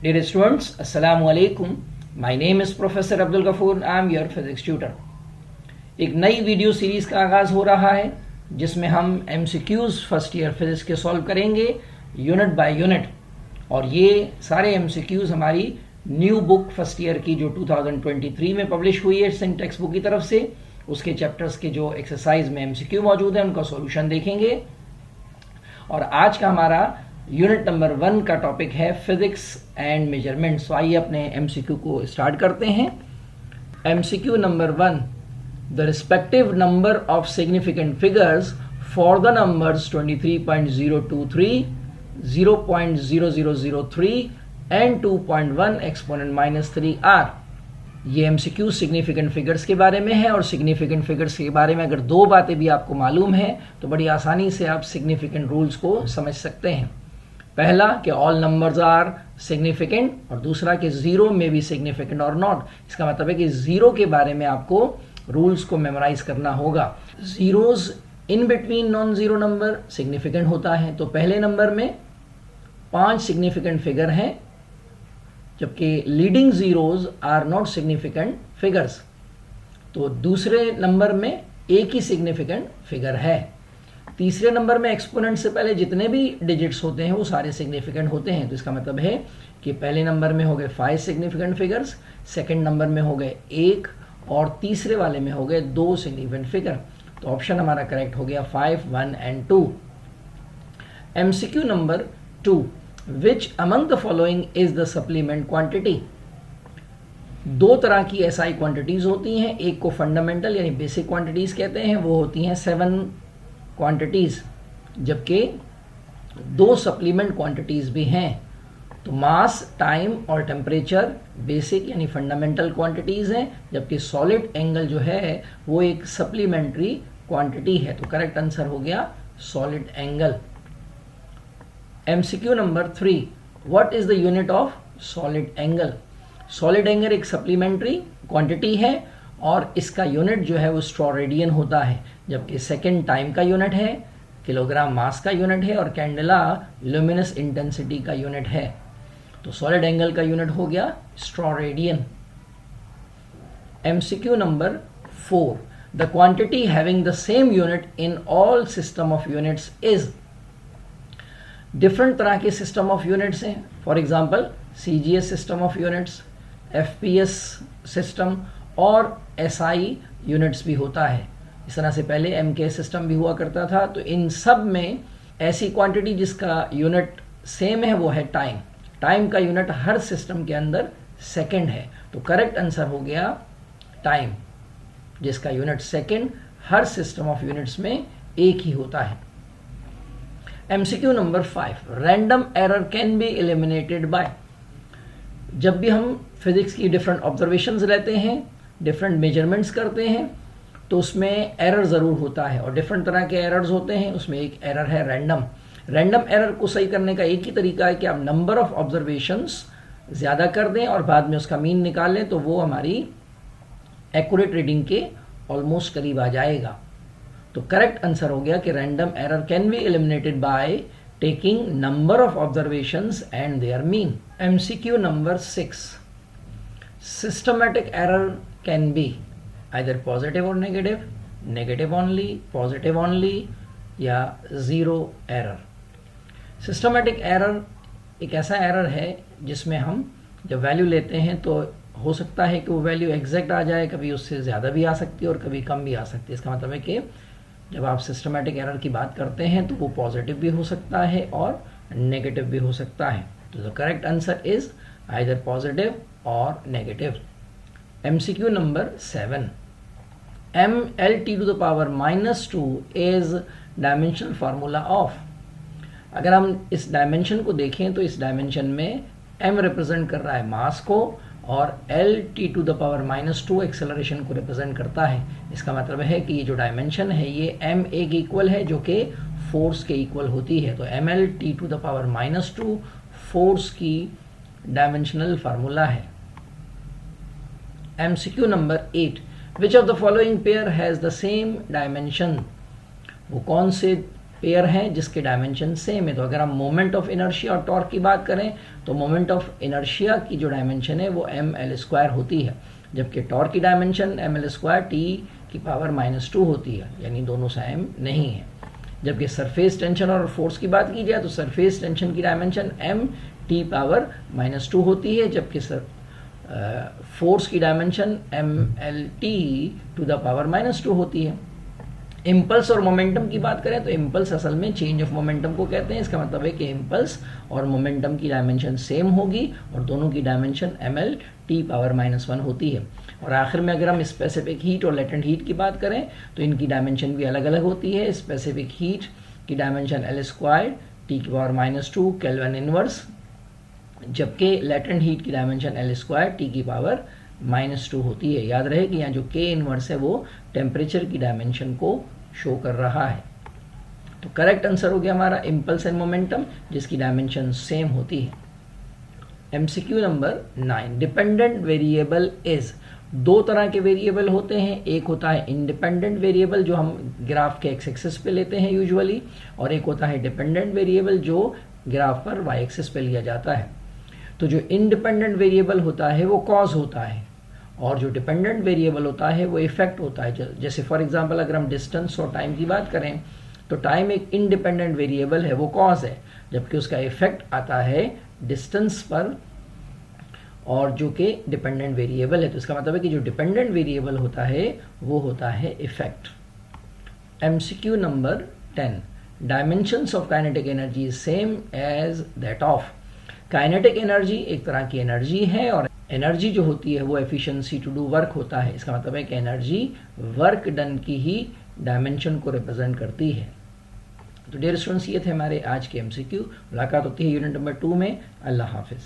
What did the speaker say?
Dear students, Assalamu alaikum. My name is Professor Abdul Ghafoor. I am your physics tutor. एक नई video series का आगाज हो रहा है जिसमें हम MCQs फर्स्ट ईयर फिजिक्स के सॉल्व करेंगे यूनिट बाय यूनिट। और ये सारे MCQs हमारी न्यू बुक फर्स्ट ईयर की जो 2023 में पब्लिश हुई है सिंह टेक्स्ट बुक की तरफ से, उसके चैप्टर्स के जो एक्सरसाइज में MCQ मौजूद है उनका सॉल्यूशन देखेंगे। और आज का हमारा यूनिट नंबर 1 का टॉपिक है फिजिक्स एंड मेजरमेंट्स। तो आइए अपने MCQ को स्टार्ट करते हैं। MCQ number 1, the respective number of significant figures for the numbers 23.023, 0.0003 and 2.1 exponent -3 are. ये MCQ सिग्निफिकेंट फिगर्स के बारे में है। और सिग्निफिकेंट फिगर्स के बारे में अगर दो बातें भी आपको मालूम है तो बड़ी आसानी से आप सिग्निफिकेंट रूल्स को समझ सकते हैं। पहला कि ऑल नंबर्स आर सिग्निफिकेंट, और दूसरा कि जीरो में भी सिग्निफिकेंट और नॉट। इसका मतलब है कि जीरो के बारे में आपको रूल्स को मेमोराइज करना होगा। Zeros in between non zero number significant होता है। तो पहले नंबर में 5 सिग्निफिकेंट फिगर हैं, जबकि leading zeros are not significant figures. तो दूसरे नंबर में एक ही सिग्निफिकेंट फिगर है। तीसरे नंबर में एक्सपोनेंट से पहले जितने भी डिजिट्स होते हैं वो सारे सिग्निफिकेंट होते हैं। तो इसका मतलब है कि पहले नंबर में हो गए 5 सिग्निफिकेंट फिगर्स, सेकंड नंबर में हो गए 1 और तीसरे वाले में हो गए 2 सिग्निफिकेंट फिगर। तो ऑप्शन हमारा करेक्ट हो गया 5, 1 and 2। MCQ number 2, which among the following is the supplement quantity. दो तरह की SI क्वांटिटीज होती हैं। एक को फंडामेंटल यानी बेसिक क्वांटिटीज कहते हैं, वो होती हैं 7 क्वांटिटीज, जबकि 2 सप्लीमेंट क्वांटिटीज भी हैं। तो मास, टाइम और टेम्परेचर बेसिक यानी फंडामेंटल क्वांटिटीज हैं, जबकि सॉलिड एंगल जो है वो एक सप्लीमेंट्री क्वांटिटी है। तो करेक्ट आंसर हो गया solid angle. MCQ number 3, what is the unit of solid angle. Solid angle एक सप्लीमेंट्री क्वांटिटी है और इसका यूनिट जो है वो स्ट्रॉरेडियन होता है, जबकि सेकेंड टाइम का यूनिट है, किलोग्राम मास का यूनिट है और कैंडेला ल्यूमिनस इंटेंसिटी का यूनिट है। तो सॉलिड एंगल का यूनिट हो गया स्ट्रॉरेडियन। MCQ number 4, the quantity having the same unit in all system of units is. Different तरह के सिस्टम ऑफ यूनिट्स हैं। For example CGS system of units, FPS system और SI यूनिट्स भी होता है। इस तरह से पहले MK सिस्टम भी हुआ करता था। तो इन सब में ऐसी क्वांटिटी जिसका यूनिट सेम है वो है टाइम। टाइम का यूनिट हर सिस्टम के अंदर सेकंड है। तो करेक्ट आंसर हो गया टाइम, जिसका unit second her system of units में एक ही होता है। MCQ number 5, random error can be eliminated bye. जब भी हम फिजिक्स की डिफरेंट ऑब्जर्वेशंस लेते हैं, डिफरेंट मेजरमेंट्स करते हैं, तो उसमें एरर ज़रूर होता है। और डिफरेंट तरह के एरर्स होते हैं, उसमें एक एरर है रैंडम। रैंडम एरर को सही करने का एक ही तरीका है कि आप नंबर ऑफ ऑब्जर्वेशंस ज़्यादा कर दें और बाद में उसका मीन निकाल लें, तो वो हमारी एक्यूरेट रीडिंग के ऑलमोस्ट करीब आ जाएगा। तो करेक्ट आंसर हो गया कि random error can be eliminated by taking number of observations and there mean. MCQ number 6, systematic error can be either positive or negative, negative only, positive only या zero error। Systematic error एक ऐसा error है जिसमें हम जब value लेते हैं तो हो सकता है कि वो वैल्यू एग्जैक्ट आ जाए, कभी उससे ज़्यादा भी आ सकती है और कभी कम भी आ सकती है। इसका मतलब है कि जब आप सिस्टमैटिक एरर की बात करते हैं तो वो पॉजिटिव भी हो सकता है और नेगेटिव भी हो सकता है। तो the correct answer is either positive और negative. MCQ number 7, mLT⁻² is dimensional formula of. अगर हम इस डायमेंशन को देखें तो इस डायमेंशन में m रिप्रेजेंट कर रहा है मास को और LT⁻² एक्सेलरेशन को रिप्रेजेंट करता है। इसका मतलब है कि ये जो डायमेंशन है ये m एक इक्वल है जो कि फोर्स के इक्वल होती है। तो mLT⁻² फोर्स की डायमेंशनल फार्मूला है। MCQ number 8, which of the following pair has the same dimension. वो कौन से पेयर हैं जिसके डायमेंशन सेम है। तो अगर हम मोमेंट ऑफ इनर्शिया और टॉर्क की बात करें तो मोमेंट ऑफ इनर्शिया की जो डायमेंशन है वो ml² होती है, जबकि टॉर्क की डायमेंशन ml² T⁻⁻2 होती है, यानी दोनों सेम नहीं है। जबकि सरफेस टेंशन और फोर्स की बात की जाए तो सरफेस टेंशन की डायमेंशन mT⁻⁻2 होती है, जबकि फोर्स की डायमेंशन mLT⁻⁻2 होती है। इम्पल्स और मोमेंटम की बात करें तो इम्पल्स असल में चेंज ऑफ मोमेंटम को कहते हैं। इसका मतलब है कि इम्पल्स और मोमेंटम की डायमेंशन सेम होगी और दोनों की डायमेंशन mLT⁻⁻1 होती है। और आखिर में अगर हम स्पेसिफिक हीट और लेटेंट हीट की बात करें तो इनकी डायमेंशन भी अलग अलग होती है। स्पेसिफिक हीट की dimension L² T⁻⁻2 kelvin inverse, जबकि लेटेंट हीट की डायमेंशन L² T⁻⁻2 होती है। याद रहे कि यहाँ जो K इनवर्स है वो टेम्परेचर की डायमेंशन को शो कर रहा है। तो करेक्ट आंसर हो गया हमारा इम्पल्स एंड मोमेंटम, जिसकी डायमेंशन सेम होती है। MCQ number 9, dependent variable is. दो तरह के वेरिएबल होते हैं, एक होता है इंडिपेंडेंट वेरिएबल जो हम ग्राफ के एक्स एक्सिस पे लेते हैं यूजुअली, और एक होता है डिपेंडेंट वेरिएबल जो ग्राफ पर वाई एक्सिस पे लिया जाता है। तो जो इंडिपेंडेंट वेरिएबल होता है वो कॉज होता है और जो डिपेंडेंट वेरिएबल होता है वो इफेक्ट होता है। जैसे फॉर एग्जांपल अगर हम डिस्टेंस और टाइम की बात करें तो टाइम एक इंडिपेंडेंट वेरिएबल है, वो कॉज है, जबकि उसका इफेक्ट आता है डिस्टेंस पर और जो कि डिपेंडेंट वेरिएबल है। तो इसका मतलब है कि जो डिपेंडेंट वेरिएबल होता है वो होता है effect. MCQ number 10, dimensions of kinetic energy is same as that of. Kinetic energy एक तरह की एनर्जी है और एनर्जी जो होती है वो एफिशिएंसी टू डू वर्क होता है। इसका मतलब है कि एनर्जी वर्क डन की ही डायमेंशन को रिप्रेजेंट करती है। तो डियर स्टूडेंट्स, ये थे हमारे आज के MCQ। मुलाकात होती है यूनिट नंबर 2 में। अल्लाह हाफिज़।